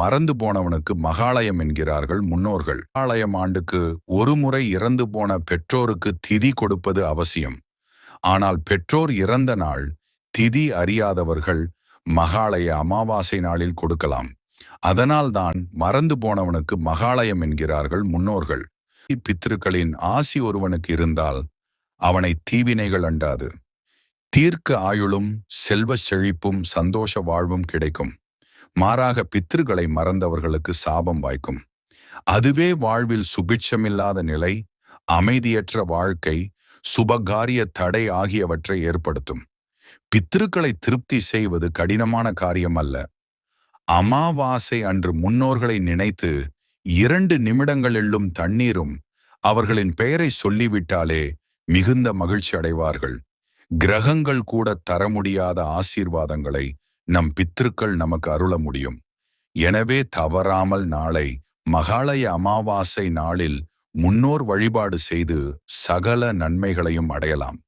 மறந்து போனவனுக்கு மகாலயம் என்கிறார்கள் முன்னோர்கள். மகாலயம் ஆண்டுக்கு ஒரு முறை இறந்து போன பெற்றோருக்கு திதி கொடுப்பது அவசியம். ஆனால் பெற்றோர் இறந்த நாள் திதி அறியாதவர்கள் மகாலய அமாவாசை நாளில் கொடுக்கலாம். அதனால்தான் மறந்து போனவனுக்கு மகாலயம் என்கிறார்கள் முன்னோர்கள். பித்திருக்களின் ஆசி ஒருவனுக்கு இருந்தால் அவனை தீவினைகள் அண்டாது. தீர்க்க ஆயுளும் செல்வ செழிப்பும் சந்தோஷ வாழ்வும் கிடைக்கும். மாறாக பித்திருக்களை மறந்தவர்களுக்கு சாபம் வாய்க்கும். அதுவே வாழ்வில் சுபிட்சமில்லாத நிலை, அமைதியற்ற வாழ்க்கை, சுபகாரிய தடை ஆகியவற்றை ஏற்படுத்தும். பித்திருக்களை திருப்தி செய்வது கடினமான காரியம் அல்ல. அமாவாசை அன்று முன்னோர்களை நினைத்து 2 நிமிடங்கள் எள்ளும் தண்ணீரும் அவர்களின் பெயரை சொல்லிவிட்டாலே மிகுந்த மகிழ்ச்சி அடைவார்கள். கிரகங்கள் கூட தர முடியாத ஆசீர்வாதங்களை நம் பித்திருக்கள் நமக்கு அருள முடியும். எனவே தவறாமல் நாளை மகாலய அமாவாசை நாளில் முன்னோர் வழிபாடு செய்து சகல நன்மைகளையும் அடையலாம்.